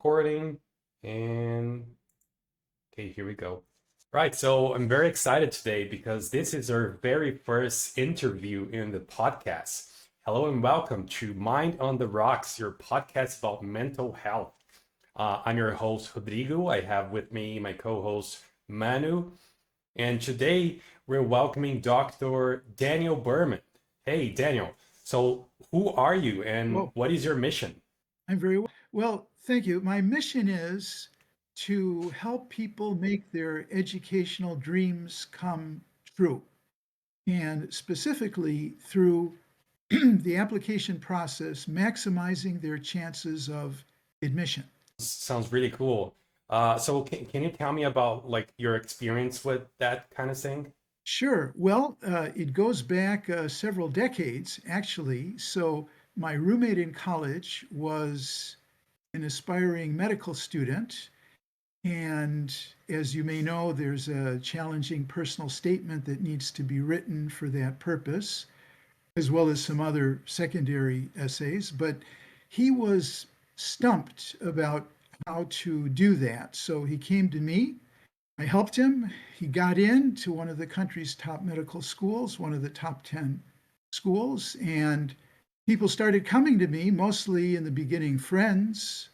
Recording and okay, here we go. Right, so I'm very excited today because this is our very first interview in the podcast. Hello and welcome to Mind on the Rocks, your podcast about mental health. I'm your host, Rodrigo. I have with me my co host, Manu. And today we're welcoming Dr. Daniel Berman. Hey, Daniel. So, who are you and Well, what is your mission? I'm very well. Well, thank you. My mission is to help people make their educational dreams come true, and specifically through the application process, maximizing their chances of admission. Sounds really cool. So can you tell me about like your experience with that kind of thing? Sure. Well, it goes back several decades, actually. So, my roommate in college was an aspiring medical student. And as you may know, there's a challenging personal statement that needs to be written for that purpose, as well as some other secondary essays. But he was stumped about how to do that. So he came to me. I helped him. He got into one of the country's top medical schools, one of the top 10 schools. And people started coming to me, mostly in the beginning, friends,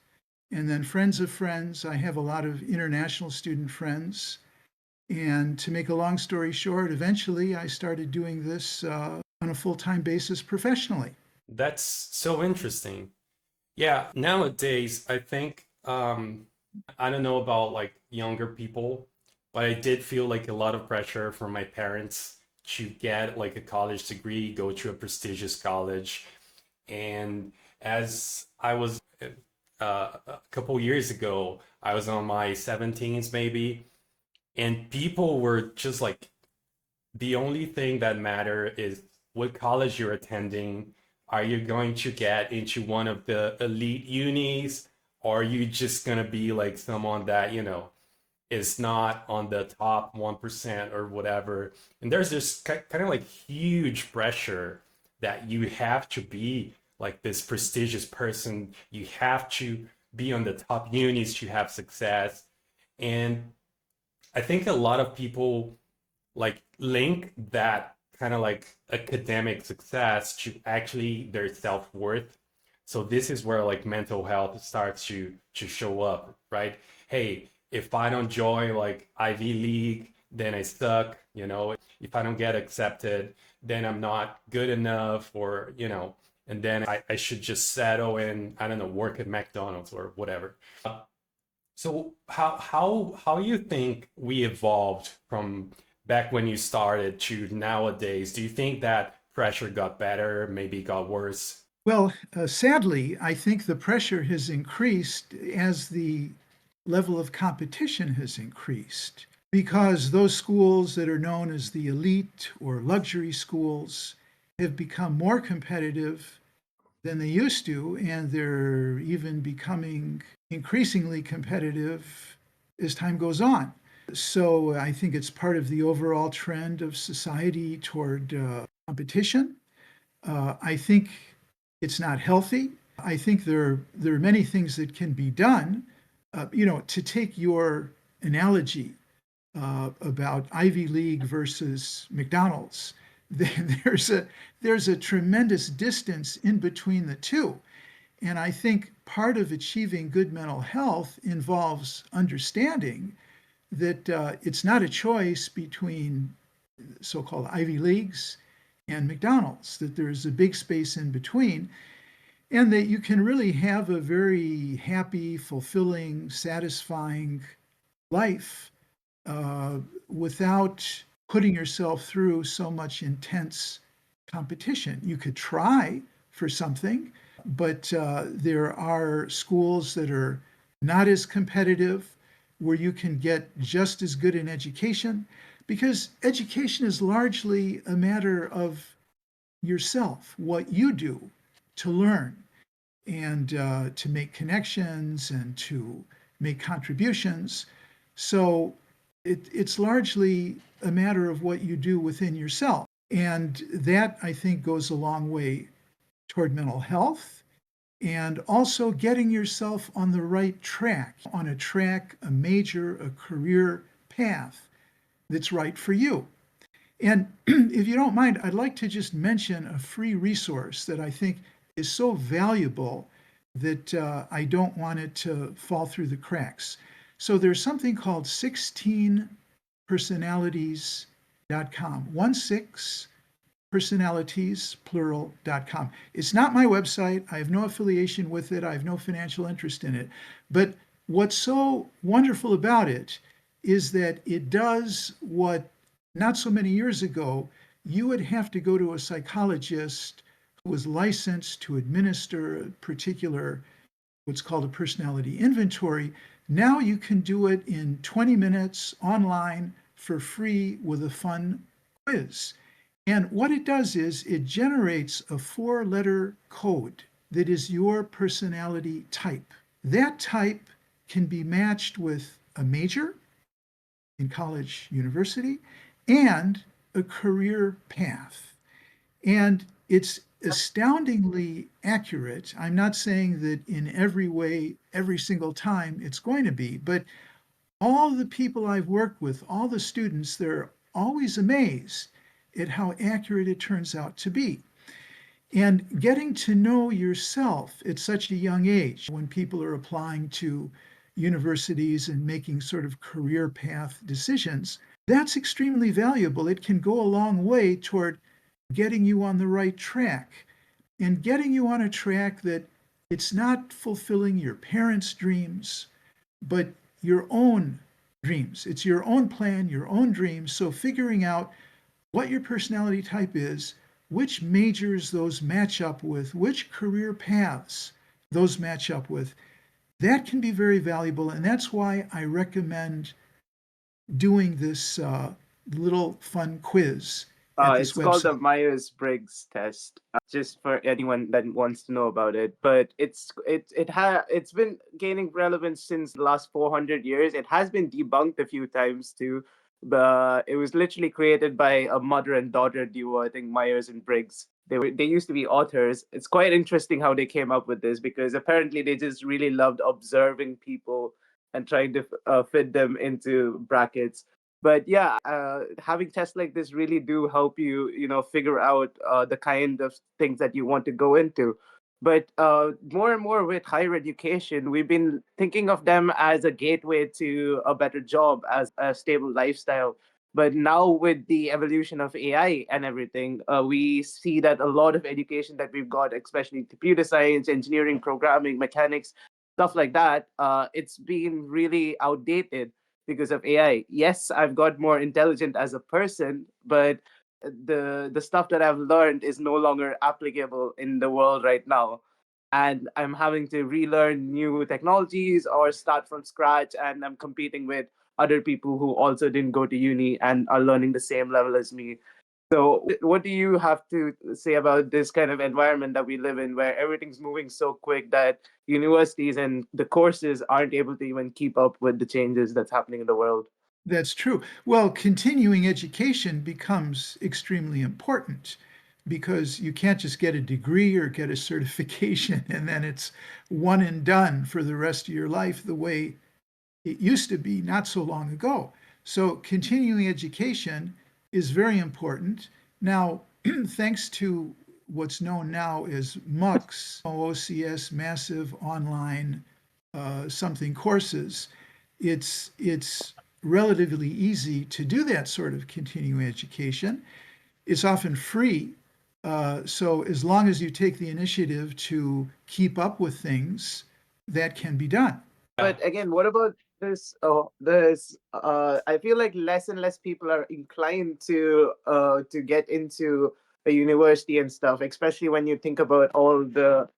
and then friends of friends. I have a lot of international student friends. And to make a long story short, eventually I started doing this on a full time basis professionally. That's so interesting. Yeah, nowadays I think I don't know about like younger people, but I did feel like a lot of pressure from my parents to get like a college degree, go to a prestigious college. And as I was a couple years ago, I was on my 17s maybe, and people were just like the only thing that matter is what college you're attending. Are you going to get into one of the elite unis, or are you just gonna be like someone that, is not on the top 1% or whatever? And there's this kind of like huge pressure that you have to be like this prestigious person. You have to be on the top unis to have success. And I think a lot of people like link that kind of like academic success to actually their self-worth. So this is where like mental health starts to show up, right? Hey, if I don't join like Ivy League, then I suck, if I don't get accepted, then I'm not good enough, or and then I should just settle and I don't know, work at McDonald's or whatever. So how you think we evolved from back when you started to nowadays? Do you think that pressure got better, maybe got worse? Well, sadly, I think the pressure has increased as the level of competition has increased because those schools that are known as the elite or luxury schools have become more competitive than they used to, and they're even becoming increasingly competitive as time goes on. So I think it's part of the overall trend of society toward competition. I think it's not healthy. I think there are many things that can be done. To take your analogy about Ivy League versus McDonald's, there's a tremendous distance in between the two. And I think part of achieving good mental health involves understanding that it's not a choice between so-called Ivy Leagues and McDonald's, that there's a big space in between, and that you can really have a very happy, fulfilling, satisfying life without putting yourself through so much intense competition. You could try for something, but there are schools that are not as competitive where you can get just as good an education because education is largely a matter of yourself, what you do to learn and to make connections and to make contributions. So it's largely a matter of what you do within yourself. And that, I think, goes a long way toward mental health and also getting yourself on the right track, on a track, a major, a career path that's right for you. And if you don't mind, I'd like to just mention a free resource that I think is so valuable that I don't want it to fall through the cracks. So there's something called 16personalities.com, 16 personalities, plural.com. It's not my website. I have no affiliation with it. I have no financial interest in it. But what's so wonderful about it is that it does what not so many years ago you would have to go to a psychologist who was licensed to administer a particular, what's called a personality inventory. Now you can do it in 20 minutes online for free with a fun quiz. And what it does is it generates a 4-letter code that is your personality type. That type can be matched with a major in college, university, and a career path. And it's astoundingly accurate. I'm not saying that in every way, every single time it's going to be, but all the people I've worked with, all the students, they're always amazed at how accurate it turns out to be. And getting to know yourself at such a young age, when people are applying to universities and making sort of career path decisions, that's extremely valuable. It can go a long way toward getting you on the right track and getting you on a track that it's not fulfilling your parents' dreams, but your own dreams. It's your own plan, your own dreams. So figuring out what your personality type is, which majors those match up with, which career paths those match up with, that can be very valuable. And that's why I recommend doing this little fun quiz at this It's called the website. Myers-Briggs test. Just for anyone that wants to know about it, but it's been gaining relevance since the last 400 years. It has been debunked a few times too, but it was literally created by a mother and daughter duo. I think Myers and Briggs. They used to be authors. It's quite interesting how they came up with this because apparently they just really loved observing people and trying to fit them into brackets. But yeah, having tests like this really do help you, figure out the kind of things that you want to go into. But more and more with higher education, we've been thinking of them as a gateway to a better job, as a stable lifestyle. But now with the evolution of AI and everything, we see that a lot of education that we've got, especially computer science, engineering, programming, mechanics, stuff like that, it's been really outdated because of AI. Yes, I've got more intelligent as a person, but the stuff that I've learned is no longer applicable in the world right now. And I'm having to relearn new technologies or start from scratch, and I'm competing with other people who also didn't go to uni and are learning the same level as me. So, what do you have to say about this kind of environment that we live in, where everything's moving so quick that universities and the courses aren't able to even keep up with the changes that's happening in the world? That's true. Well, continuing education becomes extremely important because you can't just get a degree or get a certification and then it's one and done for the rest of your life the way it used to be not so long ago. So, continuing education is very important. Now, thanks to what's known now as MOOCs, OCS, massive online something courses, it's relatively easy to do that sort of continuing education. It's often free. So as long as you take the initiative to keep up with things, that can be done. But again, what about this? This I feel like less and less people are inclined to get into a university and stuff, especially when you think about all the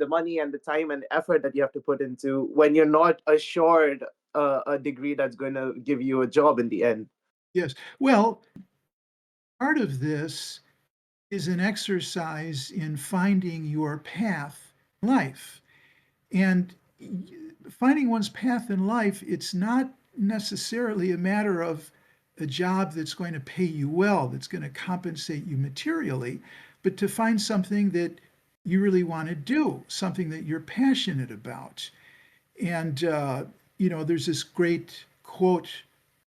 money and the time and effort that you have to put into when you're not assured a degree that's going to give you a job in the end. Yes. Well, part of this is an exercise in finding your path in life. And finding one's path in life, it's not necessarily a matter of a job that's going to pay you well, that's going to compensate you materially, but to find something that you really want to do, something that you're passionate about. And, there's this great quote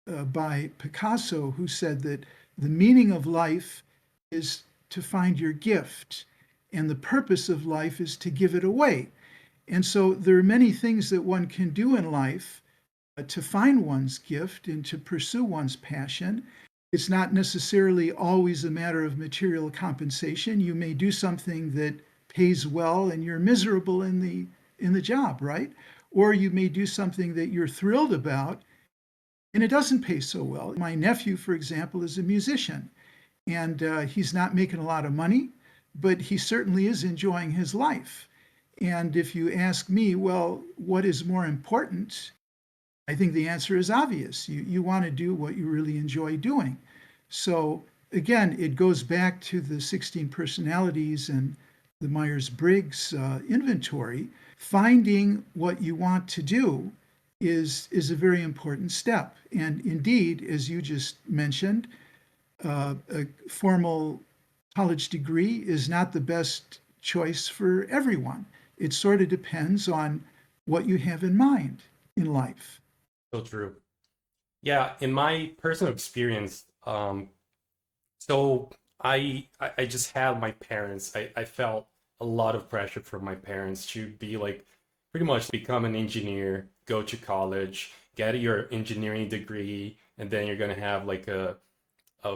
by Picasso who said that the meaning of life is to find your gift, and the purpose of life is to give it away. And so there are many things that one can do in life to find one's gift and to pursue one's passion. It's not necessarily always a matter of material compensation. You may do something that pays well and you're miserable in the job, right? Or you may do something that you're thrilled about and it doesn't pay so well. My nephew, for example, is a musician, and he's not making a lot of money, but he certainly is enjoying his life. And if you ask me, well, what is more important? I think the answer is obvious. You want to do what you really enjoy doing. So again, it goes back to the 16 personalities and the Myers-Briggs inventory. Finding what you want to do is a very important step. And indeed, as you just mentioned, a formal college degree is not the best choice for everyone. It sort of depends on what you have in mind in life. So true. Yeah, in my personal experience, so I just had my parents. I felt a lot of pressure from my parents to be like pretty much become an engineer, go to college, get your engineering degree, and then you're gonna have like a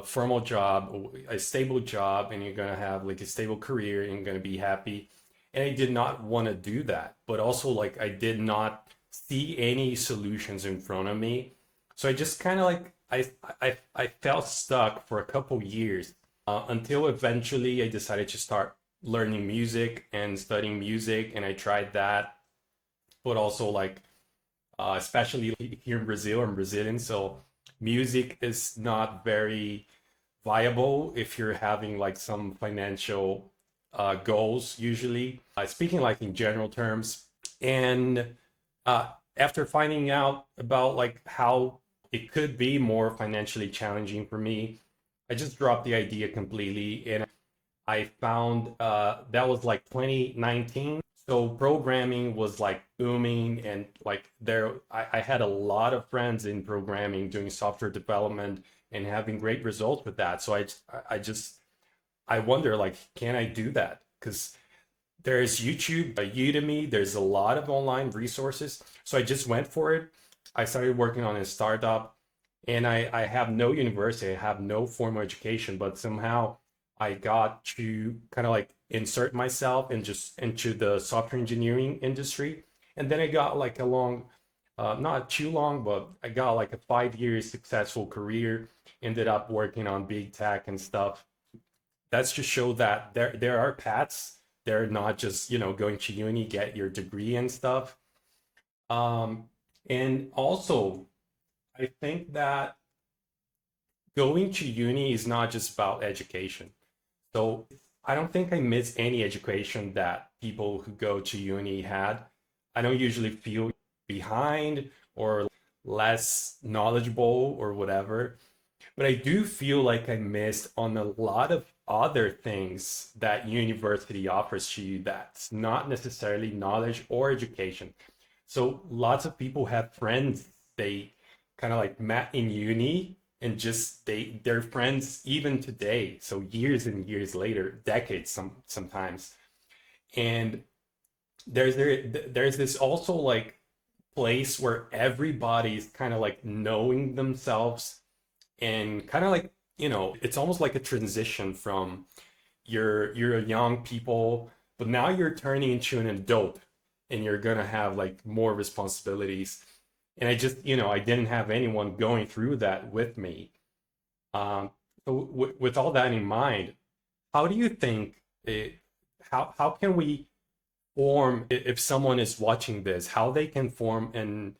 formal job, a stable job, and you're gonna have like a stable career and you're gonna be happy. And I did not want to do that, but also like I did not see any solutions in front of me. So I just kind of like I felt stuck for a couple years until eventually I decided to start learning music and studying music, and I tried that. But also like especially here in Brazil, I'm Brazilian, so music is not very viable if you're having like some financial goals usually. Speaking like in general terms, and uh, after finding out about like how it could be more financially challenging for me, I just dropped the idea completely, and I found that was like 2019. So programming was like booming, and like I had a lot of friends in programming doing software development and having great results with that. So I just I wonder like, can I do that? Because there's YouTube, Udemy, there's a lot of online resources. So I just went for it. I started working on a startup, and I have no university, I have no formal education, but somehow I got to kind of like insert myself in just into the software engineering industry. And then I got like a long, not too long, but I got like a 5 year successful career, ended up working on big tech and stuff. That's to show that there are paths. They're not just, going to uni, get your degree and stuff. Um, and also, I think that going to uni is not just about education. So I don't think I miss any education that people who go to uni had. I don't usually feel behind or less knowledgeable or whatever, but I do feel like I missed on a lot of other things that university offers to you that's not necessarily knowledge or education. So lots of people have friends they kind of like met in uni, and just they're friends even today. So years and years later, decades sometimes. And there's this also like place where everybody's kind of like knowing themselves, and kind of like, it's almost like a transition from you're a young people, but now you're turning into an adult, and you're gonna have like more responsibilities. And I just, I didn't have anyone going through that with me. um, so with all that in mind, how do you think how can we form, if someone is watching this, how they can form an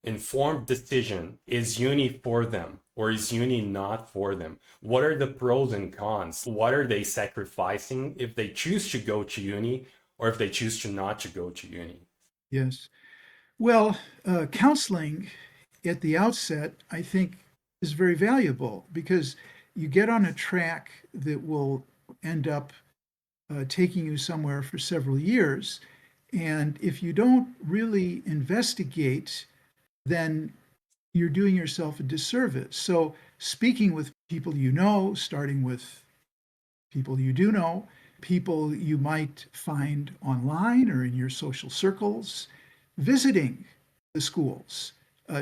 informed decision? Is uni for them or is uni not for them? What are the pros and cons? What are they sacrificing if they choose to go to uni, or if they choose to not to go to uni? Yes. Well, counseling at the outset, I think, is very valuable because you get on a track that will end up taking you somewhere for several years. And if you don't really investigate, then you're doing yourself a disservice. So, speaking with people you know, starting with people you do know, people you might find online or in your social circles, visiting the schools,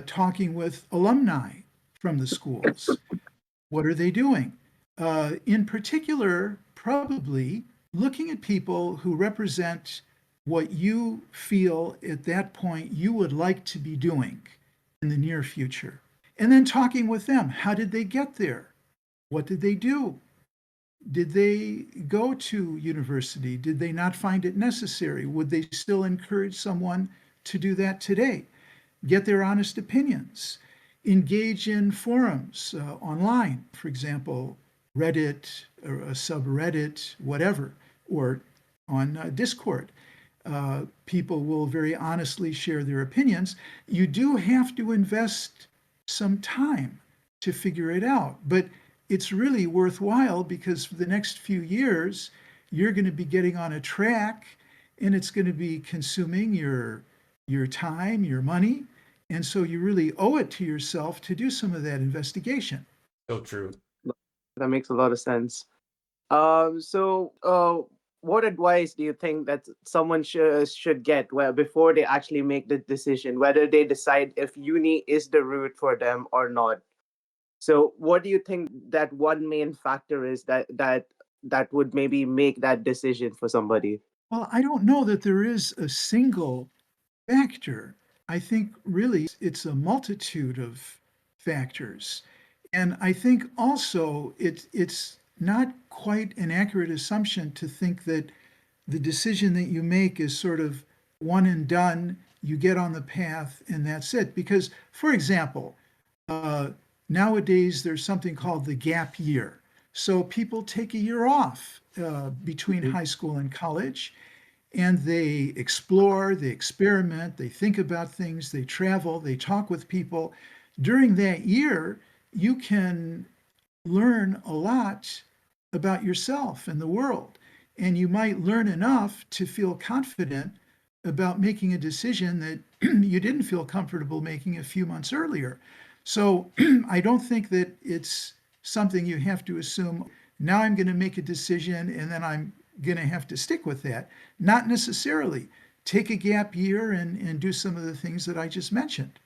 talking with alumni from the schools. What are they doing? In particular, probably looking at people who represent what you feel at that point you would like to be doing in the near future. And then talking with them. How did they get there? What did they do? Did they go to university? Did they not find it necessary? Would they still encourage someone to do that today? Get their honest opinions. Engage in forums online, for example, Reddit or a subreddit, whatever, or on Discord. People will very honestly share their opinions. You do have to invest some time to figure it out, but it's really worthwhile because for the next few years, you're going to be getting on a track and it's going to be consuming your time, your money. And so you really owe it to yourself to do some of that investigation. So true. That makes a lot of sense. What advice do you think that someone should get before they actually make the decision, whether they decide if uni is the route for them or not? So, what do you think that one main factor is that would maybe make that decision for somebody? Well, I don't know that there is a single factor. I think really it's a multitude of factors. And I think also it's not quite an accurate assumption to think that the decision that you make is sort of one and done, you get on the path and that's it. Because, for example, uh, nowadays there's something called the gap year. So people take a year off between Mhm. high school and college and they explore, they experiment, they think about things, they travel, they talk with people. During that year, you can learn a lot about yourself and the world. And you might learn enough to feel confident about making a decision that you didn't feel comfortable making a few months earlier. So I don't think that it's something you have to assume, now I'm going to make a decision and then I'm going to have to stick with that. Not necessarily. Take a gap year and do some of the things that I just mentioned.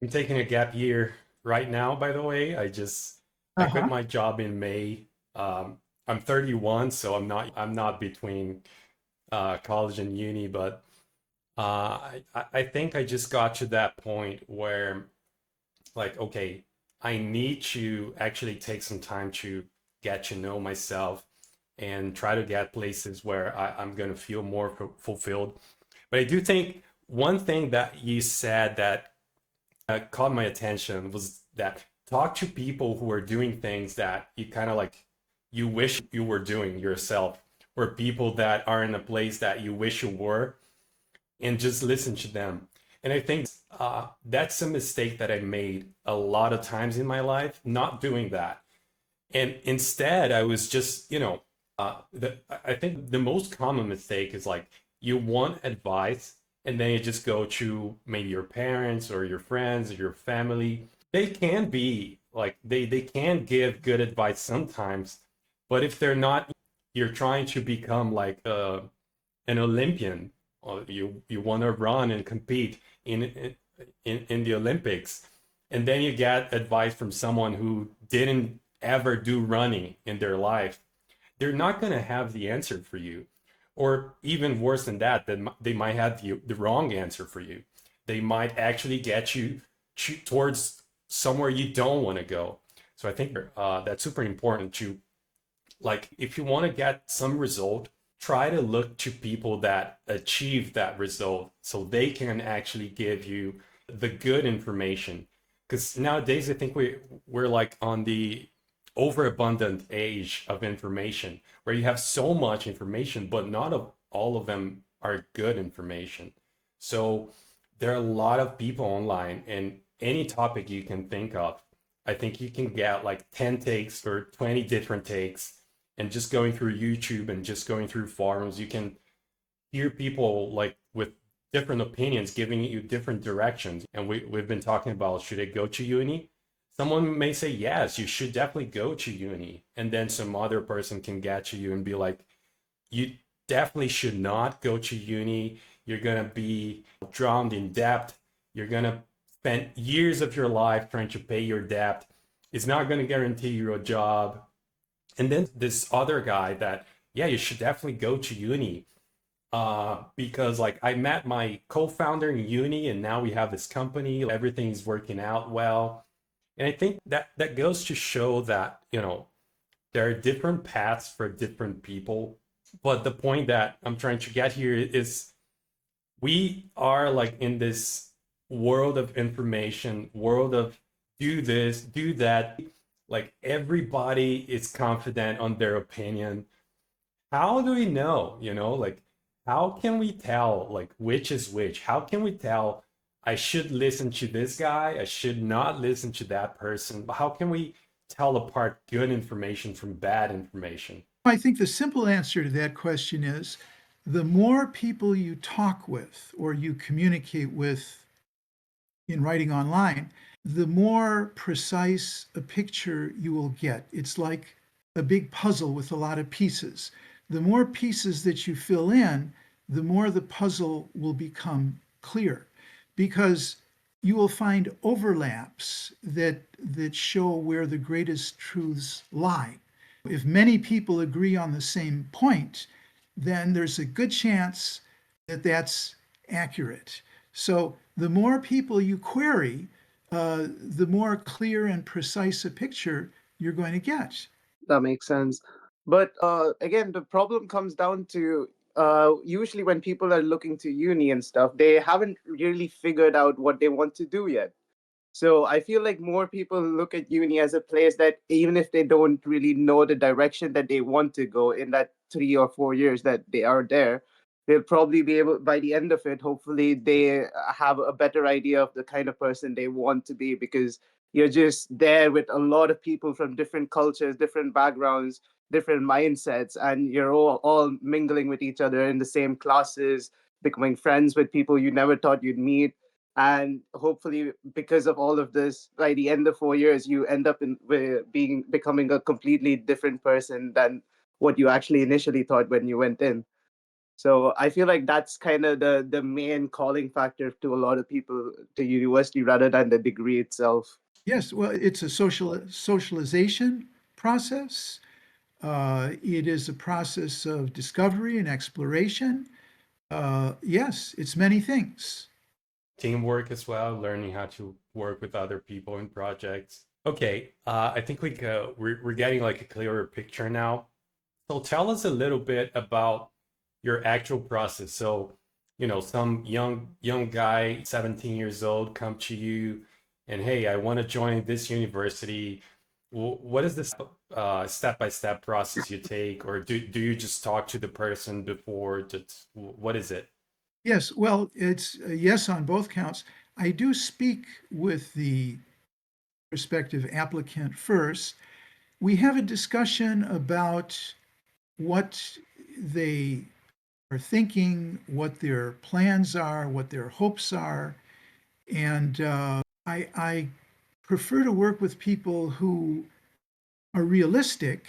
I'm taking a gap year right now, by the way. I quit Uh-huh. my job in May. I'm 31, so I'm not between college and uni, but I think I just got to that point where, like, okay, I need to actually take some time to get to know myself and try to get places where I'm going to feel more fulfilled. But I do think one thing that you said that caught my attention was that talk to people who are doing things that you kind of like you wish you were doing yourself, or people that are in a place that you wish you were, and just listen to them. And I think that's a mistake that I made a lot of times in my life, not doing that. And instead, I was just, I think the most common mistake is like you want advice and then you just go to maybe your parents or your friends or your family. They can be like, they can give good advice sometimes, but if they're not, you're trying to become like an Olympian, or you want to run and compete in the Olympics, and then you get advice from someone who didn't ever do running in their life, they're not going to have the answer for you. Or even worse than that, they might have the wrong answer for you. They might actually get you towards somewhere you don't want to go. So I think that's super important to, like, if you want to get some result, try to look to people that achieve that result so they can actually give you the good information. Because nowadays I think we're like on the overabundant age of information where you have so much information but not all of them are good information. So there are a lot of people online, and any topic you can think of, I think you can get like 10 takes or 20 different takes, And just going through YouTube and just going through forums, you can hear people like with different opinions giving you different directions. And we've been talking about, should I go to uni? Someone may say, yes, you should definitely go to uni. And then some other person can get to you and be like, you definitely should not go to uni. You're going to be drowned in debt. You're going to spend years of your life trying to pay your debt. It's not going to guarantee you a job. And then this other guy that, yeah, you should definitely go to uni, because like I met my co-founder in uni and now we have this company, everything's working out well. And I think that that goes to show that, there are different paths for different people. But the point that I'm trying to get here is we are like in this world of information, world of do this, do that. Like everybody is confident on their opinion. How do we know, like how can we tell like which is which? How can we tell I should listen to this guy, I should not listen to that person? How can we tell apart good information from bad information? I think the simple answer to that question is the more people you talk with or you communicate with in writing online, the more precise a picture you will get. It's like a big puzzle with a lot of pieces. The more pieces that you fill in, the more the puzzle will become clear because you will find overlaps that show where the greatest truths lie. If many people agree on the same point, then there's a good chance that that's accurate. So the more people you query, the more clear and precise a picture you're going to get. That makes sense. But again, the problem comes down to usually when people are looking to uni and stuff, they haven't really figured out what they want to do yet. So I feel like more people look at uni as a place that even if they don't really know the direction that they want to go in that 3 or 4 years that they are there, they'll probably be able by the end of it, hopefully they have a better idea of the kind of person they want to be because you're just there with a lot of people from different cultures, different backgrounds, different mindsets, and you're all mingling with each other in the same classes, becoming friends with people you never thought you'd meet, and hopefully because of all of this by the end of 4 years you end up in becoming a completely different person than what you actually initially thought when you went in. So I feel like that's kind of the main calling factor to a lot of people to university rather than the degree itself. Yes, well, it's a socialization process. It is a process of discovery and exploration. Yes, it's many things. Teamwork as well, learning how to work with other people in projects. Okay, I think we're getting like a clearer picture now. So tell us a little bit about your actual process. So, some young guy, 17 years old, come to you and hey, I want to join this university. What is this step-by-step process you take, or do you just talk to the person before? What is it? Yes, well, it's a yes on both counts. I do speak with the prospective applicant first. We have a discussion about what they are thinking, what their plans are, what their hopes are. And I prefer to work with people who are realistic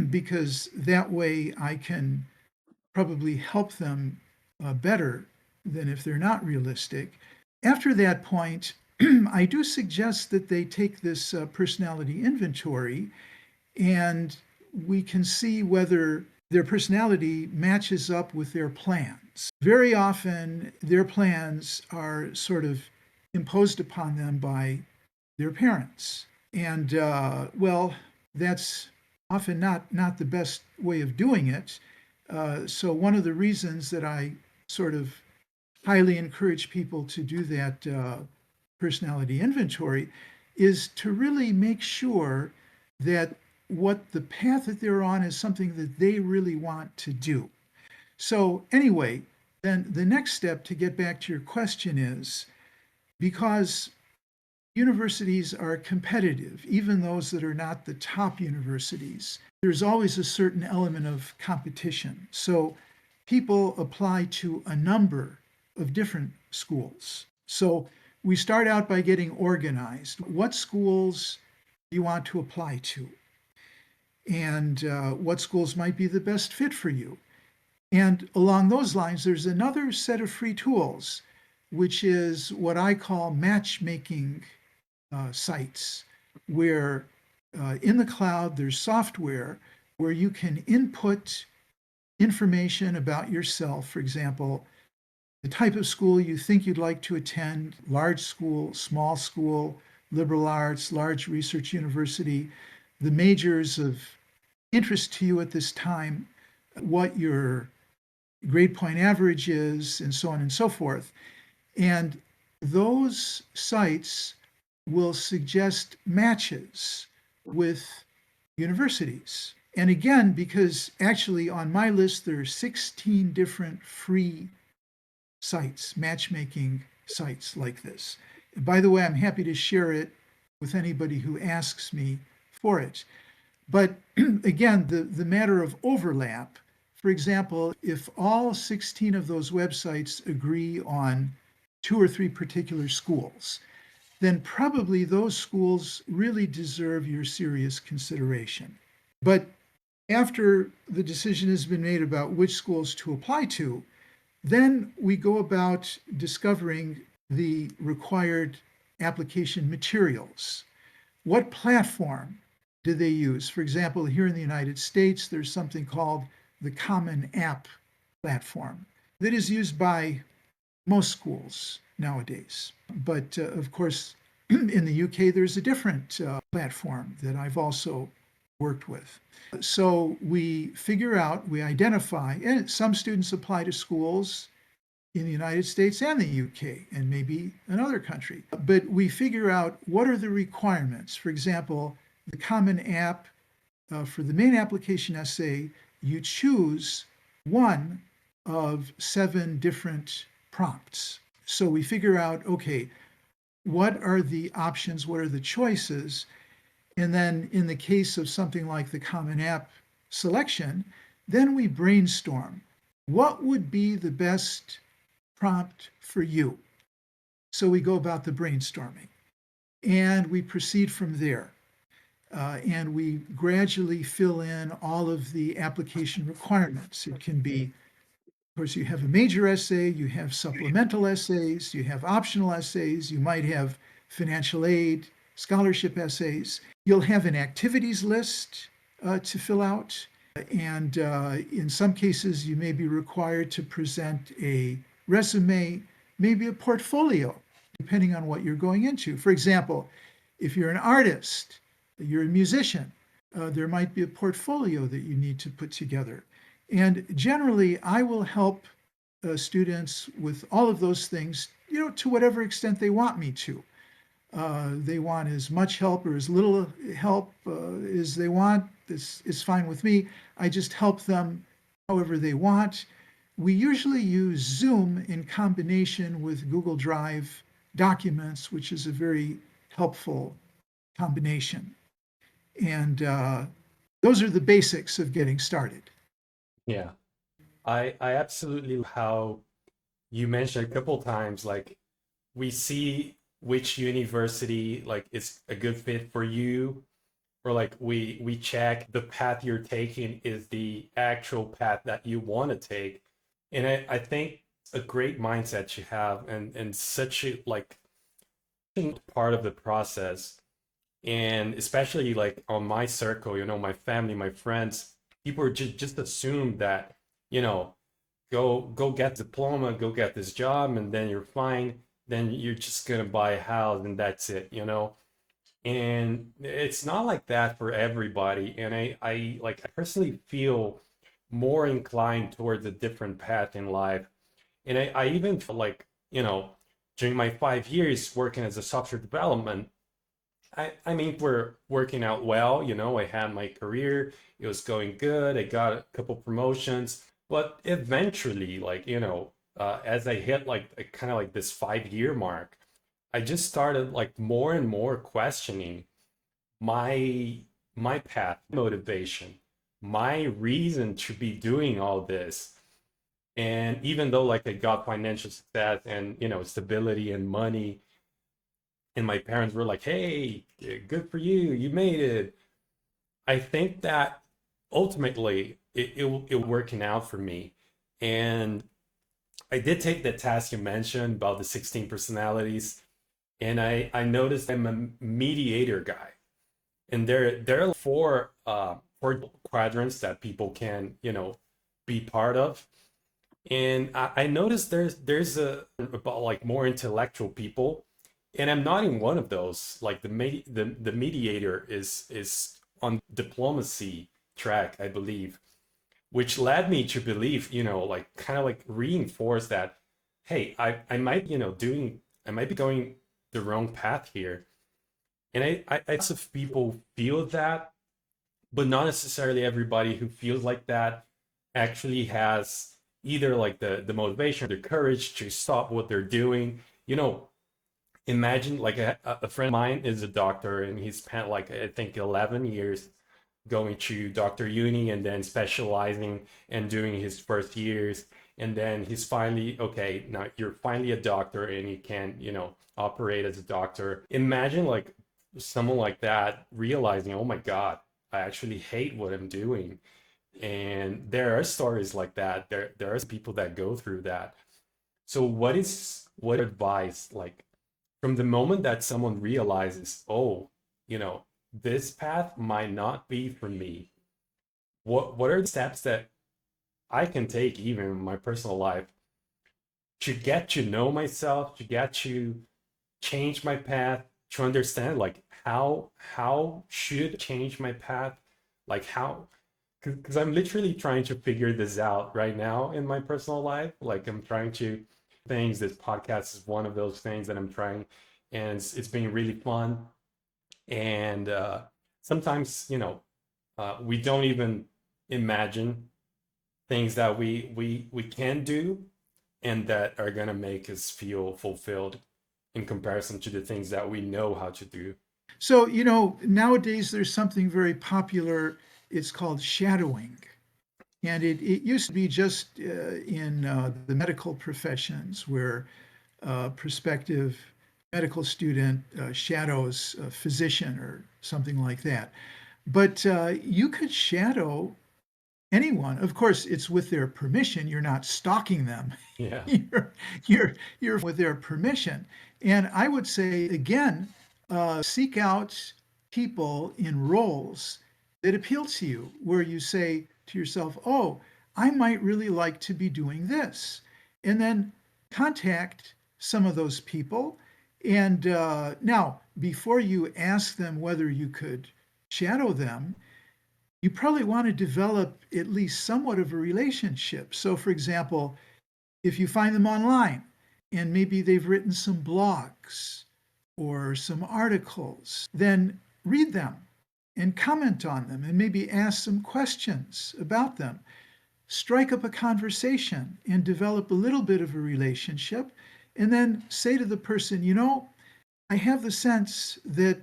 because that way I can probably help them better than if they're not realistic. After that point, I do suggest that they take this personality inventory and we can see whether their personality matches up with their plans. Very often, their plans are sort of imposed upon them by their parents. And well, that's often not the best way of doing it. So one of the reasons that I sort of highly encourage people to do that personality inventory is to really make sure that what the path that they're on is something that they really want to do. So anyway, then the next step to get back to your question is because universities are competitive, even those that are not the top universities. There's always a certain element of competition. So people apply to a number of different schools. So we start out by getting organized. What schools do you want to apply to? And what schools might be the best fit for you? And along those lines, there's another set of free tools, which is what I call matchmaking sites, where in the cloud there's software where you can input information about yourself. For example, the type of school you think you'd like to attend, large school, small school, liberal arts, large research university, the majors of interest to you at this time, what your grade point average is, and so on and so forth. And those sites will suggest matches with universities. And again, because actually on my list, there are 16 different free sites, matchmaking sites like this. And by the way, I'm happy to share it with anybody who asks me for it. But again, the matter of overlap, for example, if all 16 of those websites agree on 2 or 3 particular schools, then probably those schools really deserve your serious consideration. But after the decision has been made about which schools to apply to, then we go about discovering the required application materials. What platform do they use? For example, here in the United States, there's something called the Common App platform that is used by most schools nowadays. But of course, in the UK, there's a different platform that I've also worked with. So we figure out, we identify, and some students apply to schools in the United States and the UK and maybe another country. But we figure out what are the requirements. For example, the Common App, for the main application essay, you choose one of 7 different prompts. So we figure out, okay, what are the options? What are the choices? And then in the case of something like the Common App selection, then we brainstorm. What would be the best prompt for you? So we go about the brainstorming and we proceed from there. And we gradually fill in all of the application requirements. It can be, of course, you have a major essay, you have supplemental essays, you have optional essays, you might have financial aid, scholarship essays. You'll have an activities list to fill out. And in some cases, you may be required to present a resume, maybe a portfolio, depending on what you're going into. For example, if you're an artist, you're a musician, there might be a portfolio that you need to put together. And generally, I will help students with all of those things, to whatever extent they want me to. They want as much help or as little help as they want. This is fine with me. I just help them however they want. We usually use Zoom in combination with Google Drive documents, which is a very helpful combination. And those are the basics of getting started. Yeah, I absolutely how you mentioned a couple times, like we see which university like is a good fit for you, or like we check the path you're taking is the actual path that you want to take. And I think a great mindset you have, and such a like part of the process. And especially like on my circle, my family, my friends, people just assume that, go get diploma, go get this job, and then you're fine. Then you're just gonna buy a house and that's it. And it's not like that for everybody. And I personally feel more inclined towards a different path in life. And I even feel like, during my 5 years working as a software development, I mean, we're working out well. I had my career, it was going good. I got a couple promotions, but eventually, like, as I hit like kind of like this 5 year mark, I just started like more and more questioning my my path, motivation, my reason to be doing all this. And even though like I got financial success and stability and money, and my parents were like, "Hey, good for you, you made it." I think that ultimately it working out for me. And I did take the task you mentioned about the 16 personalities, and I noticed I'm a mediator guy. And there are four quadrants that people can be part of. And I noticed there's a about like more intellectual people, and I'm not in one of those. Like the mediator is on diplomacy track, I believe, which led me to believe, like kind of like reinforce that, hey, I might, I might be going the wrong path here. And I of people feel that, but not necessarily everybody who feels like that actually has either like the motivation, the courage to stop what they're doing. Imagine like a friend of mine is a doctor, and he's spent like I think 11 years going to doctor uni and then specializing and doing his first years, and then he's finally okay, now you're finally a doctor and you can operate as a doctor. Imagine like someone like that realizing, oh my god, I actually hate what I'm doing. And there are stories like that. There are people that go through that. So what advice, like from the moment that someone realizes, oh, this path might not be for me, what are the steps that I can take even in my personal life to get to know myself, to get to change my path, to understand like how should change my path, like how, because I'm literally trying to figure this out right now in my personal life. Like I'm trying to things. This podcast is one of those things that I'm trying, and it's been really fun. And sometimes we don't even imagine things that we can do and that are gonna make us feel fulfilled in comparison to the things that we know how to do. So, nowadays there's something very popular. It's called shadowing. And it used to be just in the medical professions where a prospective medical student shadows a physician or something like that. But you could shadow anyone. Of course, it's with their permission. You're not stalking them. Yeah. you're, you're with their permission. And I would say again, seek out people in roles that appeal to you, where you say to yourself, "Oh, I might really like to be doing this," and then contact some of those people. And now, before you ask them whether you could shadow them, you probably want to develop at least somewhat of a relationship. So, for example, if you find them online and maybe they've written some blogs or some articles, then read them and comment on them and maybe ask some questions about them. Strike up a conversation and develop a little bit of a relationship. And then say to the person, I have the sense that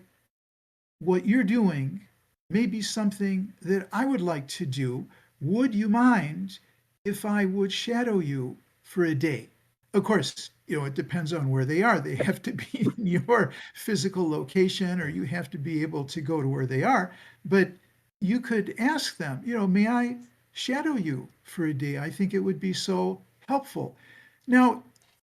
what you're doing may be something that I would like to do. Would you mind if I would shadow you for a day? Of course, it depends on where they are. They have to be in your physical location, or you have to be able to go to where they are. But you could ask them, may I shadow you for a day? I think it would be so helpful. Now,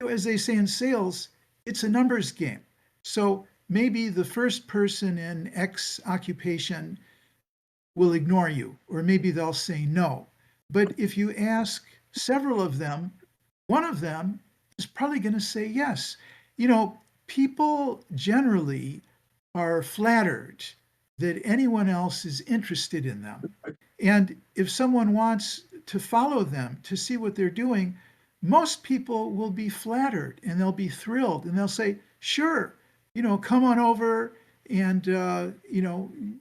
as they say in sales, it's a numbers game. So maybe the first person in X occupation will ignore you, or maybe they'll say no. But if you ask several of them, one of them is probably going to say yes. People generally are flattered that anyone else is interested in them. And if someone wants to follow them to see what they're doing, most people will be flattered and they'll be thrilled and they'll say, sure, come on over and,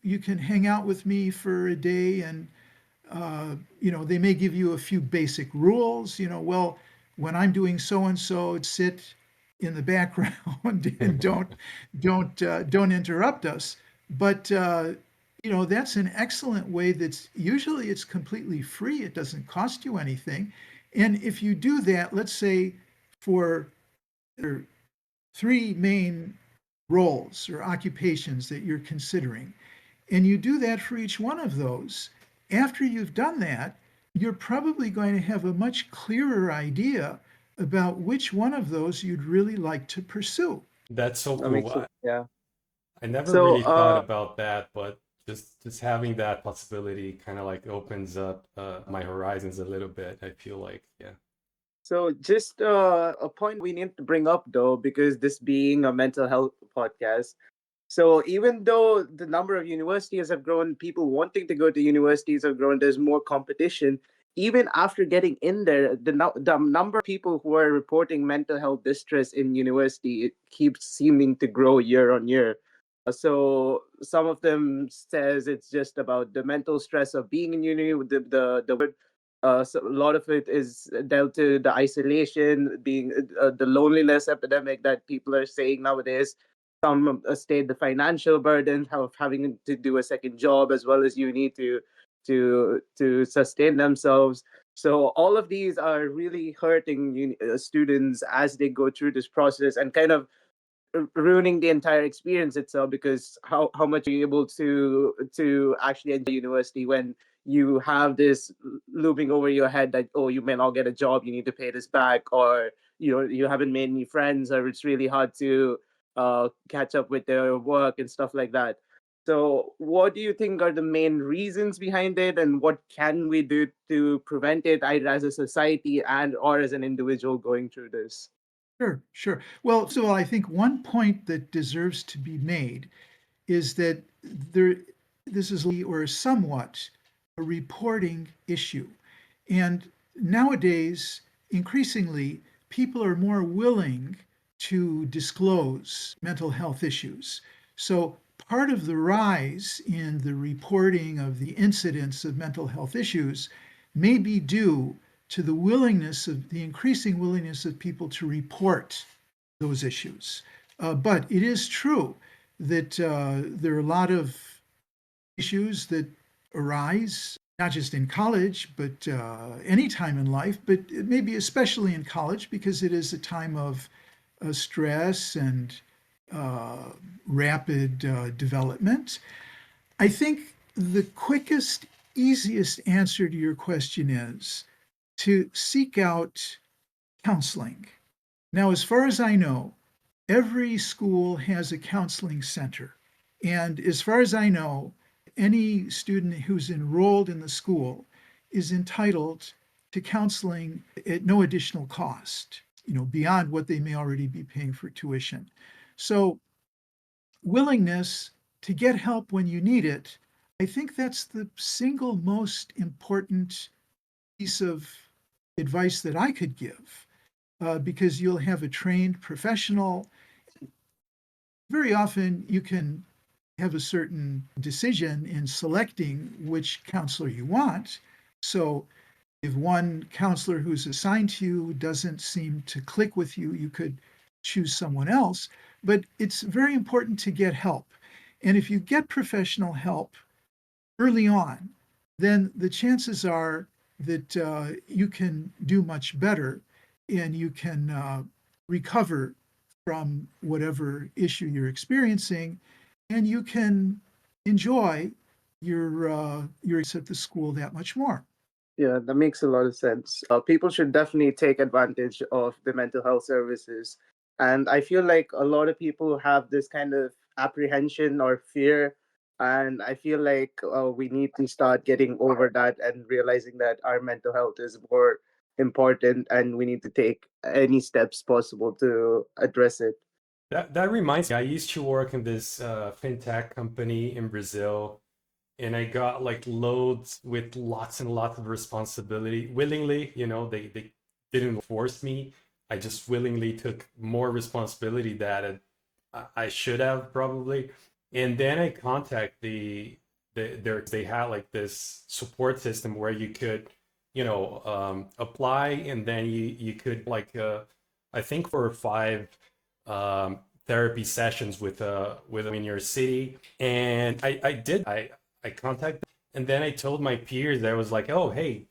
you can hang out with me for a day. And, they may give you a few basic rules, well, when I'm doing so and so, sit in the background and don't interrupt us. But that's an excellent way. That's usually it's completely free. It doesn't cost you anything. And if you do that, let's say for three main roles or occupations that you're considering, and you do that for each one of those, after you've done that, you're probably going to have a much clearer idea about which one of those you'd really like to pursue. That's so That cool. makes sense. Yeah. I never So, really thought about that, but just having that possibility kind of like opens up my horizons a little bit. I feel like, yeah. So just a point we need to bring up though, because this being a mental health podcast, so even though the number of universities have grown, people wanting to go to universities have grown, there's more competition. Even after getting in there, the number of people who are reporting mental health distress in university, it keeps seeming to grow year on year. So some of them says it's just about the mental stress of being in uni. So a lot of it is dealt to the isolation, being the loneliness epidemic that people are saying nowadays. Some state the financial burden of having to do a second job as well as uni to sustain themselves. So all of these are really hurting students as they go through this process and kind of ruining the entire experience itself, because how much are you able to actually enjoy university when you have this looming over your head that, oh, you may not get a job, you need to pay this back, or you haven't made any friends, or it's really hard to catch up with their work and stuff like that. So what do you think are the main reasons behind it, and what can we do to prevent it, either as a society and or as an individual going through this? Sure, sure. Well, so I think one point that deserves to be made is that there, this is or somewhat a reporting issue. And nowadays, increasingly, people are more willing to disclose mental health issues. So part of the rise in the reporting of the incidence of mental health issues may be due to the increasing willingness of people to report those issues. But it is true that there are a lot of issues that arise, not just in college, but any time in life, but maybe especially in college, because it is a time of stress and rapid development. I think the quickest, easiest answer to your question is to seek out counseling. Now, as far as I know, every school has a counseling center. And as far as I know, any student who's enrolled in the school is entitled to counseling at no additional cost, beyond what they may already be paying for tuition. So, willingness to get help when you need it, I think that's the single most important piece of advice that I could give, because you'll have a trained professional. Very often you can have a certain decision in selecting which counselor you want. So if one counselor who's assigned to you doesn't seem to click with you, you could choose someone else. But it's very important to get help. And if you get professional help early on, then the chances are that you can do much better and you can recover from whatever issue you're experiencing, and you can enjoy your at the school that much more. Yeah, that makes a lot of sense. People should definitely take advantage of the mental health services. And I feel like a lot of people have this kind of apprehension or fear. And I feel like we need to start getting over that and realizing that our mental health is more important and we need to take any steps possible to address it. That reminds me, I used to work in this fintech company in Brazil, and I got like loads with lots and lots of responsibility willingly. They didn't force me. I just willingly took more responsibility that I should have probably. And then I contact they had like this support system where you could, apply, and then you could like I think 4 or 5 therapy sessions with them in your city, and I contacted them, and then I told my peers, I was like, oh hey,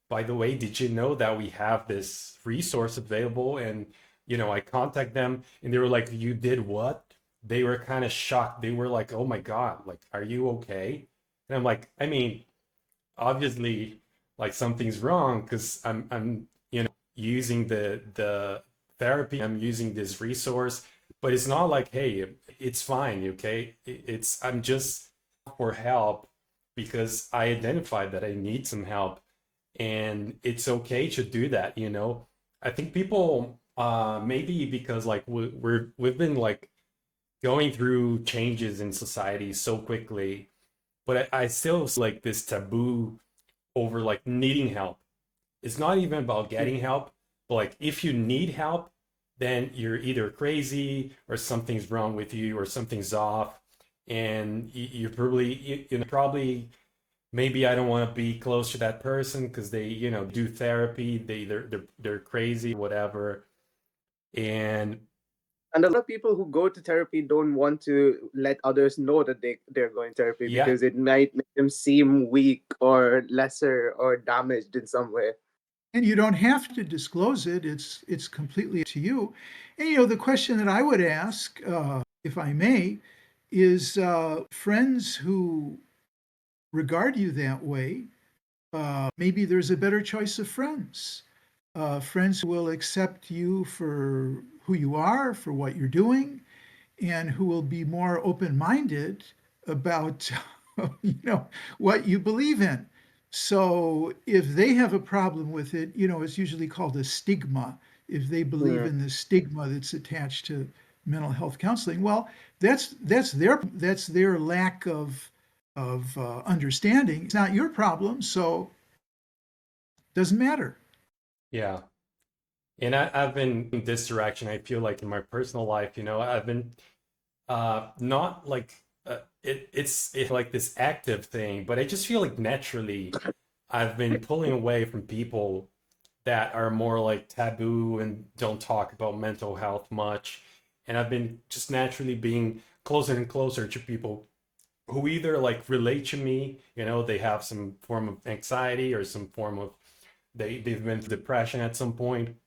by the way, did you know that we have this resource available? And I contact them, and they were like, you did what? They were kind of shocked. They were like, oh my god, like, are you okay? And I'm like, I mean, obviously, like, something's wrong because I'm using the therapy, I'm using this resource, but it's not like, hey, it's fine, okay? It's I'm just for help because I identified that I need some help, and it's okay to do that. I think people, maybe because like we've been like going through changes in society so quickly, but I still like this taboo over like needing help. It's not even about getting help, but like if you need help, then you're either crazy or something's wrong with you or something's off, and you probably probably maybe I don't want to be close to that person because they do therapy, they're crazy, whatever. And And a lot of people who go to therapy don't want to let others know that they're going to therapy yeah, because it might make them seem weak or lesser or damaged in some way. And you don't have to disclose it. It's completely up to you. And the question that I would ask, if I may, is friends who regard you that way, maybe there's a better choice of friends. Friends who will accept you for who you are, for what you're doing, and who will be more open-minded about what you believe in. So if they have a problem with it, it's usually called a stigma. If they believe Mm. in the stigma that's attached to mental health counseling, well, that's their lack of understanding. It's not your problem, so it doesn't matter. yeah. And I've been in this direction. I feel like in my personal life, I've been not like it's like this active thing, but I just feel like naturally I've been pulling away from people that are more like taboo and don't talk about mental health much. And I've been just naturally being closer and closer to people who either like relate to me, they have some form of anxiety or some form of they've been through depression at some point,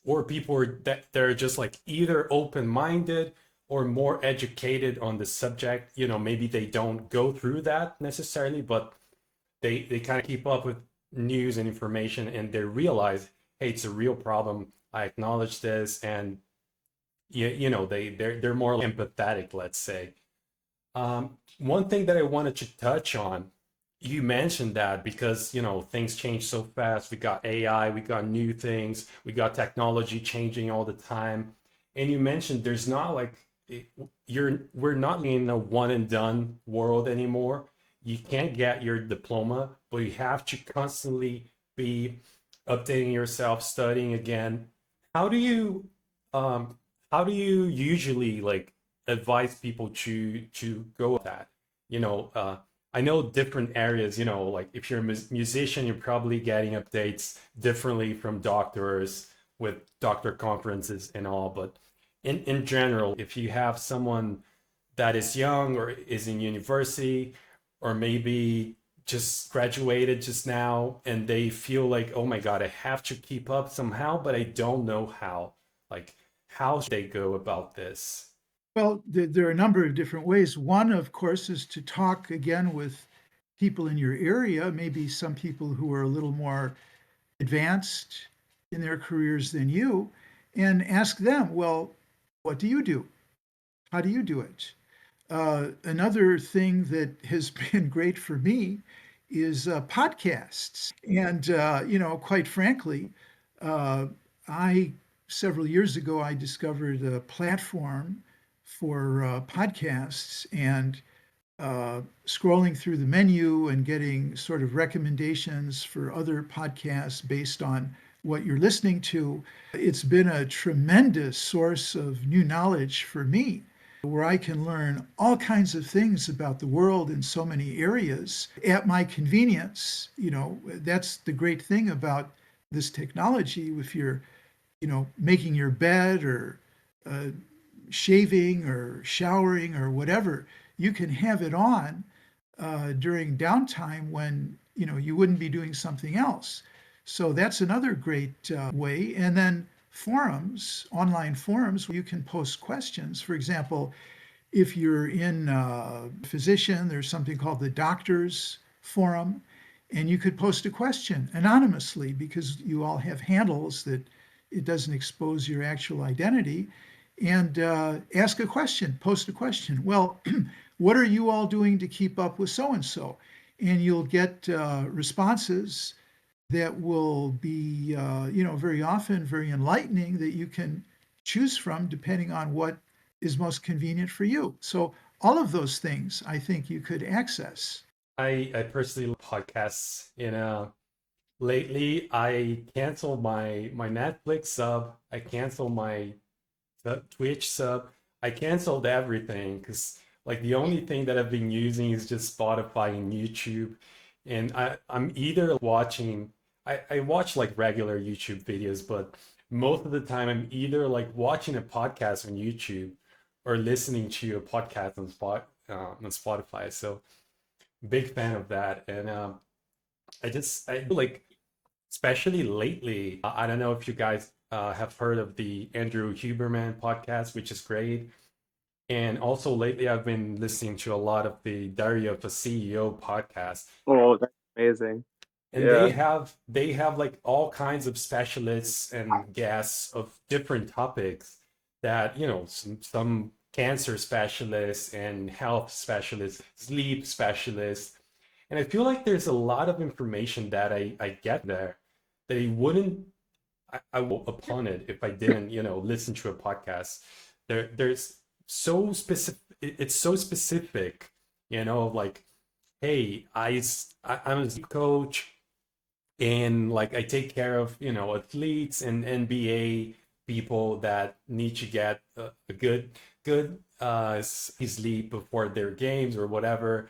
or people that they're just like either open-minded or more educated on the subject. Maybe they don't go through that necessarily, but they kind of keep up with news and information, and they realize, hey, it's a real problem. I acknowledge this, and they're more empathetic, let's say. One thing that I wanted to touch on, you mentioned that because things change so fast. We got AI, we got new things, we got technology changing all the time, and you mentioned there's not like we're not in a one and done world anymore. You can't get your diploma, but you have to constantly be updating yourself, studying again. How do you um how do you usually like advise people to go with that? I know different areas, like if you're a musician, you're probably getting updates differently from doctors with doctor conferences and all. But in general, if you have someone that is young or is in university or maybe just graduated just now and they feel like, oh my God, I have to keep up somehow, but I don't know how. Like, how should they go about this? Well, there are a number of different ways. One, of course, is to talk again with people in your area, maybe some people who are a little more advanced in their careers than you, and ask them, well, what do you do? How do you do it? Another thing that has been great for me is podcasts. And, quite frankly, uh, several years ago, I discovered a platform for podcasts, and scrolling through the menu and getting sort of recommendations for other podcasts based on what you're listening to. It's been a tremendous source of new knowledge for me, where I can learn all kinds of things about the world in so many areas at my convenience. That's the great thing about this technology. If you're making your bed or uh, shaving or showering or whatever, you can have it on during downtime when you wouldn't be doing something else. So that's another great way. And then forums, online forums, where you can post questions. For example, if you're in a physician, there's something called the doctors forum, and you could post a question anonymously because you all have handles that it doesn't expose your actual identity, and ask a question, post a question. Well, what are you all doing to keep up with so and so? And you'll get responses that will be, very often very enlightening, that you can choose from depending on what is most convenient for you. So all of those things I think you could access. I personally love podcasts. Lately I canceled my Netflix sub. I canceled my Twitch sub. I canceled everything because like the only thing that I've been using is just Spotify and YouTube. And I'm either watching I watch like regular YouTube videos, but most of the time I'm either like watching a podcast on YouTube or listening to a podcast on Spotify. So big fan of that. And I like especially lately. I don't know if you guys have heard of the Andrew Huberman podcast, which is great. And also lately, I've been listening to a lot of the Diary of a CEO podcast, Oh, that's amazing. and they Yeah. have like all kinds of specialists and guests of different topics that some cancer specialists and health specialists, sleep specialists, and I feel like there's a lot of information that I get there that I wouldn't I will upon it if I didn't, listen to a podcast. There's so specific. It's so specific, like, hey, I'm a sleep coach, and like I take care of, athletes and NBA people that need to get a good sleep before their games or whatever.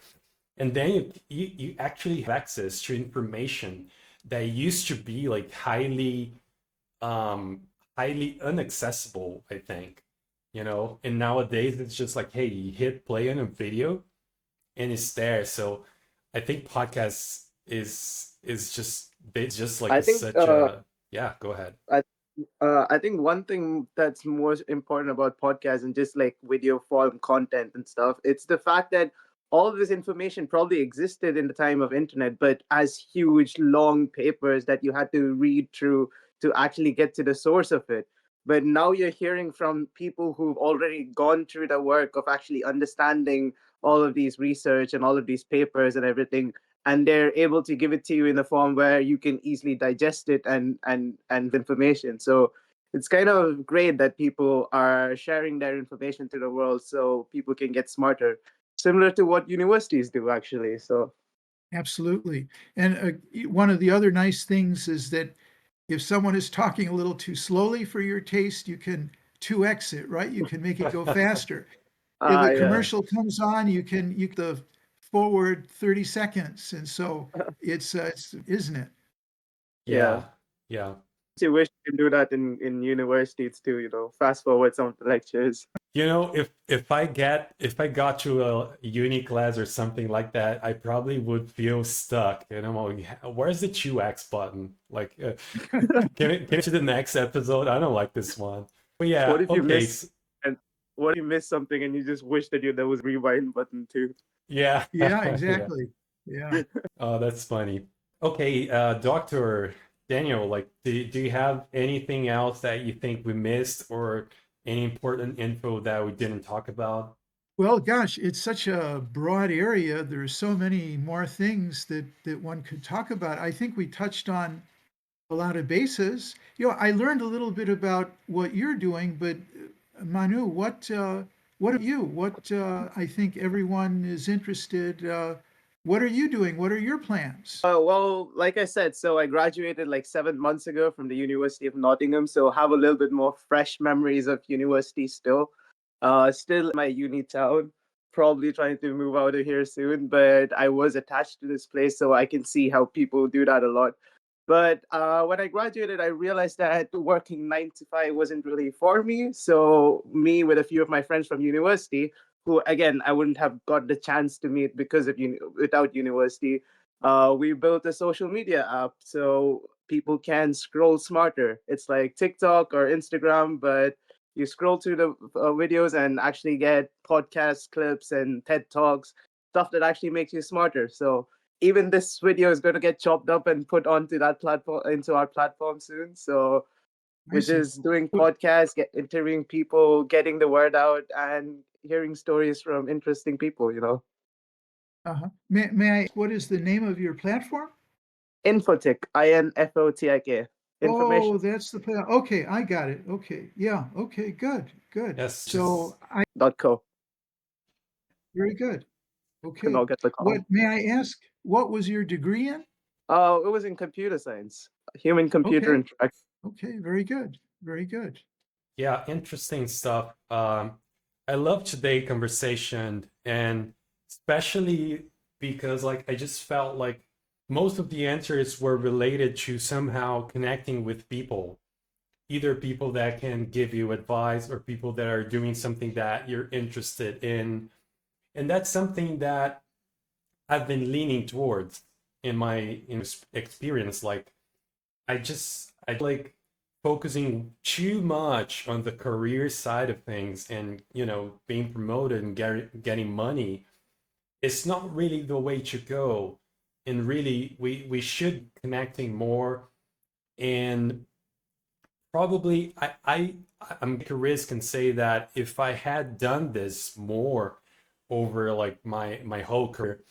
And then you actually have access to information that used to be like um highly inaccessible, I think. And nowadays it's just like, hey, you hit play on a video and it's there. So I think podcasts is just it's just like I think such a yeah, go ahead. I I think one thing that's more important about podcasts and just like video form content and stuff, it's the fact that all of this information probably existed in the time of internet, but as huge long papers that you had to read through to actually get to the source of it. But now you're hearing from people who've already gone through the work of actually understanding all of these research and all of these papers and everything, and they're able to give it to you in a form where you can easily digest it and information. So it's kind of great that people are sharing their information to the world so people can get smarter, similar to what universities do actually. So Absolutely. And one of the other nice things is that if someone is talking a little too slowly for your taste, you can 2x it, right? You can make it go faster. If a yeah. commercial comes on, you the forward 30 seconds. And so it's isn't it? Yeah. Yeah, yeah. You wish you can do that in universities too, fast forward some of the lectures. If I got to a uni class or something like that, I probably would feel stuck. And I'm like, where's the 2x button? Like, can it to the next episode? I don't like this one. But What yeah, if you okay. miss and what if you miss something and you just wish that there was rewind button too? Yeah, Yeah, yeah. exactly. Yeah. Oh, that's funny. Okay, Dr. Daniel, like, do you have anything else that you think we missed or any important info that we didn't talk about? Well, gosh, it's such a broad area. There's so many more things that one could talk about. I think we touched on a lot of bases. I learned a little bit about what you're doing, but Manu, what are you? What I think everyone is interested. What are you doing? What are your plans? Well, like I said, so I graduated like 7 months ago from the University of Nottingham, so have a little bit more fresh memories of university still. Still in my uni town, probably trying to move out of here soon, but I was attached to this place, so I can see how people do that a lot. But when I graduated, I realized that working 9 to 5 wasn't really for me. So me with a few of my friends from university, who again I wouldn't have got the chance to meet because of without university, we built a social media app so people can scroll smarter. It's like TikTok or Instagram, but you scroll through the videos and actually get podcast clips and TED talks, stuff that actually makes you smarter. So even this video is going to get chopped up and put onto that platform, into our platform soon. So I we're see. just doing podcasts, interviewing people, getting the word out, and hearing stories from interesting people. Uh-huh. May I ask, what is the name of your platform? Infotik, INFOTIK, Oh, information. that's the okay, I got it. Okay. Yeah. Okay, good. Good. Yes, just So I .co. very good. And Okay. I'll get the What call. may I ask, what was your degree in? Oh, it was in computer science, human computer Okay. interaction. Okay, very good. Very good. yeah, interesting stuff. I love today's conversation, and especially because like I just felt like most of the answers were related to somehow connecting with people, either people that can give you advice or people that are doing something that you're interested in. And that's something that I've been leaning towards in my experience. Like I like focusing too much on the career side of things and being promoted and getting money. It's not really the way to go. And really we should be connecting more. And probably I'm take a risk and say that if I had done this more over like my whole career,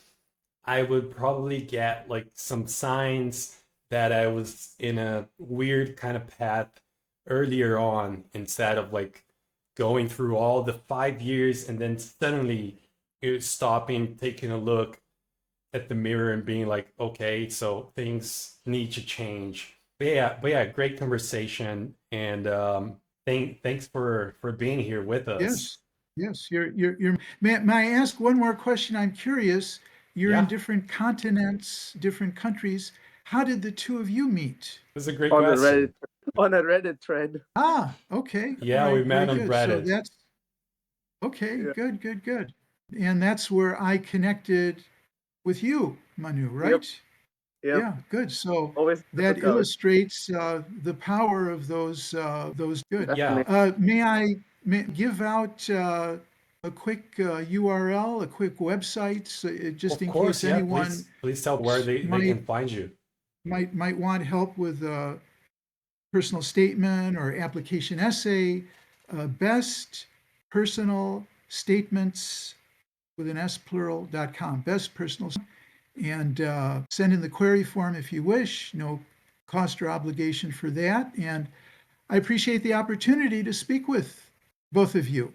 I would probably get like some signs that I was in a weird kind of path earlier on instead of like going through all the 5 years and then suddenly stopping, taking a look at the mirror and being like, okay, so things need to change. But yeah, great conversation, and thanks for being here with us. Yes. Yes. May I ask one more question? I'm curious. You're in Yeah, it different continents, different countries. How did the two of you meet? was a great On a Reddit question. on a Reddit thread. Ah, okay. All Yeah, we right. Very met on good. So Reddit. that's okay. Yeah. Good, good, good. And that's where I connected with you, Manu, Yep. right? Yep. Yeah, good. So Always that look out. illustrates the power of those good. Yeah, Definitely. May I give out a quick URL, a quick website, so just of in course. case Yeah, anyone please tell where they might can find you. might want help with a personal statement or application essay. Best personal statements with an S plural.com. Best personal, and send in the query form if you wish. No cost or obligation for that. And I appreciate the opportunity to speak with both of you.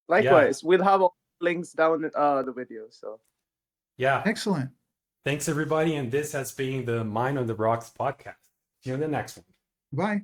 Yeah, Likewise, we'll have all links down the video. So yeah. Excellent. Thanks everybody, and this has been the Mind on the Rocks podcast. See you in the next one. Bye.